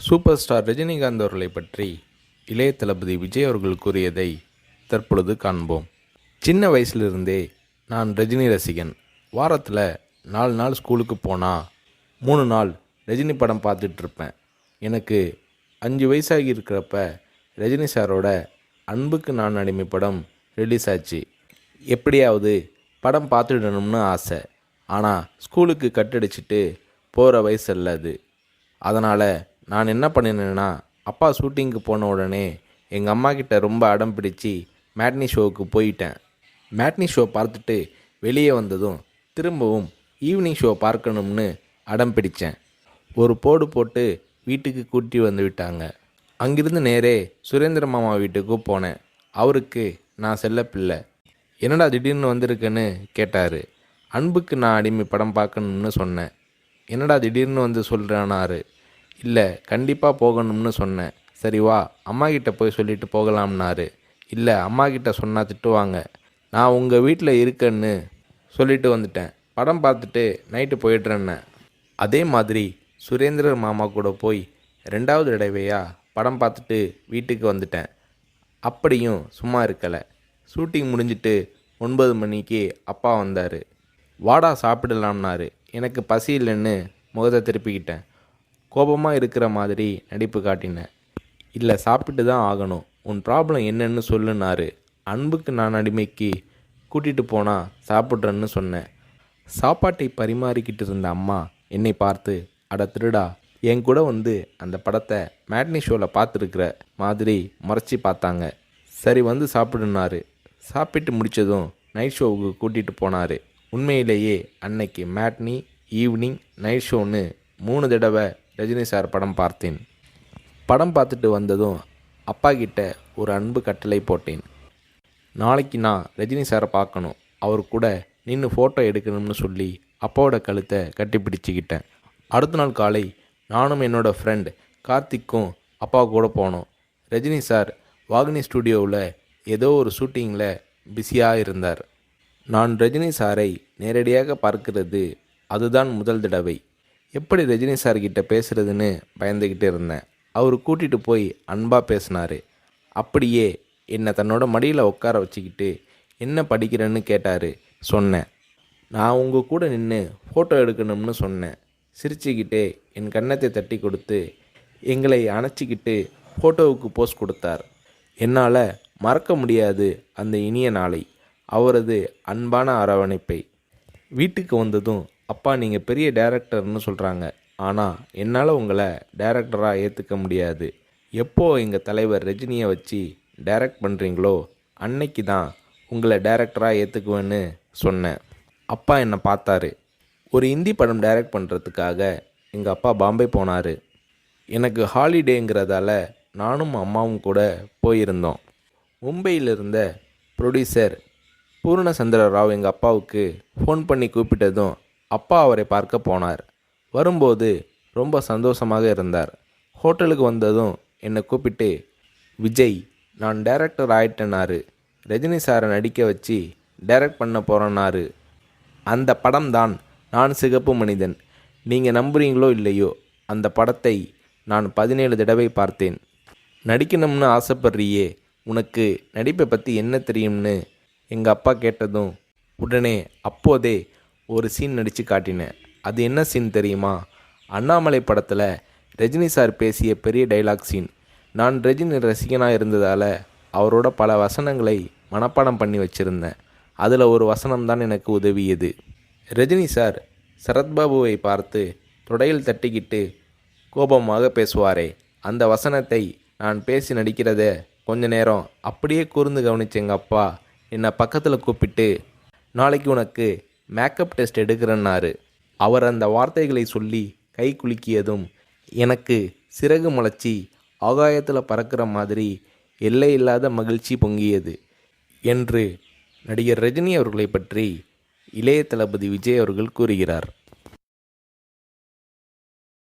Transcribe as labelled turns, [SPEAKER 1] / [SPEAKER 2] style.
[SPEAKER 1] Super star Rajinikanth அவர்களை பற்றி இளைய தளபதி விஜய் அவர்கள் கூறியதை தற்பொழுது காண்போம். சின்ன வயசுலிருந்தே நான் ரஜினி ரசிகன். வாரத்தில் 4 நாள் ஸ்கூலுக்கு போனால் 3 நாள் ரஜினி படம் பார்த்துட்ருப்பேன். எனக்கு 5 வயசாகி இருக்கிறப்ப ரஜினி சாரோட அன்புக்கு நான் அடிமை படம் ரிலீஸ் ஆச்சு. எப்படியாவது படம் பார்த்துடணும்னு ஆசை. ஆனால் ஸ்கூலுக்கு கட்டடிச்சிட்டு போகிற வயசு அல்ல அது. அதனால் நான் என்ன பண்ணினேன்னா, அப்பா ஷூட்டிங்க்கு போன உடனே எங்கள் அம்மா கிட்ட ரொம்ப அடம் பிடிச்சி மேட்னி ஷோவுக்கு போயிட்டேன். மேட்னி ஷோ பார்த்துட்டு வெளியே வந்ததும் திரும்பவும் ஈவினிங் ஷோ பார்க்கணும்னு அடம் பிடித்தேன். ஒரு போடு போட்டு வீட்டுக்கு கூட்டி வந்து விட்டாங்க. அங்கிருந்து நேரே சுரேந்திர மாமா வீட்டுக்கு போனேன். அவருக்கு நான் செல்ல பிள்ளை. என்னடா திடீர்னு வந்திருக்கேன்னு கேட்டார். அன்புக்கு நான் அடிமை படம் பார்க்கணும்னு சொன்னேன். என்னடா திடீர்னு வந்து சொல்கிறானாரு. இல்லை, கண்டிப்பாக போகணும்னு சொன்னேன். சரி வா, அம்மா கிட்ட போய் சொல்லிட்டு போகலாம்னாரு. இல்லை, அம்மா கிட்ட சொன்னால் திட்டுவாங்க. நான் உங்கள் வீட்டில் இருக்கேன்னு சொல்லிட்டு வந்துட்டேன். படம் பார்த்துட்டு நைட்டு போயிடுறேன்னு. அதே மாதிரி சுரேந்திர மாமா கூட போய் 2வது தடவையாக படம் பார்த்துட்டு வீட்டுக்கு வந்துட்டேன். அப்படியும் சும்மா இருக்கலை. ஷூட்டிங் முடிஞ்சிட்டு 9 மணிக்கு அப்பா வந்தார். வாடா சாப்பிடலாம்னாரு. எனக்கு பசி இல்லைன்னு முகத்தை திருப்பிக்கிட்டேன். கோபமாக இருக்கிற மாதிரி நடிப்பு காட்டினேன். இல்லை, சாப்பிட்டு தான் ஆகணும். உன் ப்ராப்ளம் என்னன்னு சொல்லுனாரு. அன்புக்கு நான் அடிமைக்கு கூட்டிகிட்டு போனால் சாப்பிட்றேன்னு சொன்னேன். சாப்பாட்டை பரிமாறிக்கிட்டு இருந்த அம்மா என்னை பார்த்து, அட திருடா, என் கூட வந்து அந்த படத்தை மேட்னி ஷோவில் பார்த்துருக்குற மாதிரி முறைச்சி பார்த்தாங்க. சரி வந்து சாப்பிடுனாரு. சாப்பிட்டு முடித்ததும் நைட் ஷோவுக்கு கூட்டிகிட்டு போனார். உண்மையிலேயே அன்னைக்கு மேட்னி, ஈவினிங், நைட் ஷோன்னு 3 தடவை ரஜினி சார் படம் பார்த்தேன். படம் பார்த்துட்டு வந்ததும் அப்பா கிட்ட ஒரு அன்பு கட்டளை போட்டேன். நாளைக்கு நான் ரஜினி சாரை பார்க்கணும், அவர் கூட நின்று ஃபோட்டோ எடுக்கணும்னு சொல்லி அப்பாவோட கழுத்தை கட்டி பிடிச்சிக்கிட்டேன். அடுத்த நாள் காலை நானும் என்னோடய ஃப்ரெண்ட் கார்த்திக்கும் அப்பா கூட போனோம். ரஜினி சார் வாகினி ஸ்டுடியோவில் ஏதோ ஒரு ஷூட்டிங்கில் பிஸியாக இருந்தார். நான் ரஜினி சாரை நேரடியாக பார்க்கிறது அதுதான் முதல் தடவை. எப்படி ரஜினி சார்கிட்ட பேசுகிறதுன்னு பயந்துக்கிட்டு இருந்தேன். அவர் கூட்டிகிட்டு போய் அன்பாக பேசினார். அப்படியே என்னை தன்னோட மடியில் உட்கார வச்சுக்கிட்டு என்ன படிக்கிறேன்னு கேட்டார். சொன்னேன், நான் உங்கள் கூட நின்று ஃபோட்டோ எடுக்கணும்னு சொன்னேன். சிரிச்சுக்கிட்டே என் கன்னத்தை தட்டி கொடுத்து எங்களை அணைச்சிக்கிட்டு ஃபோட்டோவுக்கு போஸ் கொடுத்தார். என்னால் மறக்க முடியாது அந்த இனிய நாளை, அவரது அன்பான அரவணைப்பை. வீட்டுக்கு வந்ததும், அப்பா நீங்கள் பெரிய டைரக்டர்னு சொல்கிறாங்க, ஆனால் என்னால் உங்களை டைரக்டராக ஏற்றுக்க முடியாது. எப்போ எங்கள் தலைவர் ரஜினியை வச்சு டைரக்ட் பண்ணுறீங்களோ அன்னைக்கு தான் உங்களை டைரக்டராக ஏற்றுக்குவேன்னு சொன்னேன். அப்பா என்னை பார்த்தாரு. ஒரு ஹிந்தி படம் டைரக்ட் பண்ணுறதுக்காக எங்கள் அப்பா பாம்பே போனார். எனக்கு ஹாலிடேங்கிறதால நானும் அம்மாவும் கூட போயிருந்தோம். மும்பையில் இருந்த ப்ரொடியூசர் பூர்ணச்சந்திர ராவ் எங்கள் அப்பாவுக்கு ஃபோன் பண்ணி கூப்பிட்டதும் அப்பா அவரை பார்க்க போனார். வரும்போது ரொம்ப சந்தோஷமாக இருந்தார். ஹோட்டலுக்கு வந்ததும் என்னை கூப்பிட்டு, விஜய், நான் டைரக்டர் ஆயிட்டேனாரு. ரஜினி சாரை நடிக்க வச்சு டைரக்ட் பண்ண போகிறேன்னாரு. அந்த படம் தான் நான் சிகப்பு மனிதன். நீங்கள் நம்புறீங்களோ இல்லையோ, அந்த படத்தை நான் 17 தடவை பார்த்தேன். நடிக்கணும்னு ஆசைப்படுறியே, உனக்கு நடிப்பை பற்றி என்ன தெரியும்னு எங்கள் அப்பா கேட்டதும் உடனே அப்போதே ஒரு சீன் நடித்து காட்டினேன். அது என்ன சீன் தெரியுமா? அண்ணாமலை படத்தில் ரஜினி சார் பேசிய பெரிய டைலாக் சீன். நான் ரஜினி ரசிகனாக இருந்ததால் அவரோட பல வசனங்களை மனப்பாடம் பண்ணி வச்சுருந்தேன். அதில் ஒரு வசனம்தான் எனக்கு உதவியது. ரஜினி சார் சரத்பாபுவை பார்த்து தொடையில் தட்டிக்கிட்டு கோபமாக பேசுவாரே, அந்த வசனத்தை நான் பேசி நடிக்கிறத கொஞ்ச நேரம் அப்படியே கூர்ந்து கவனிச்ச எங்கள் அப்பா என்னை பக்கத்தில் கூப்பிட்டு, நாளைக்கு உனக்கு மேக்கப் டெஸ்ட் எடுக்கிறேன்னாரு. அவர் அந்த வார்த்தைகளை சொல்லி கை குலுக்கியதும் எனக்கு சிறகு முளைச்சி ஆகாயத்தில் பறக்கிற மாதிரி எல்லையில்லாத மகிழ்ச்சி பொங்கியது என்று நடிகர் ரஜினி அவர்களை பற்றி இளைய தளபதி விஜய் அவர்கள் கூறுகிறார்.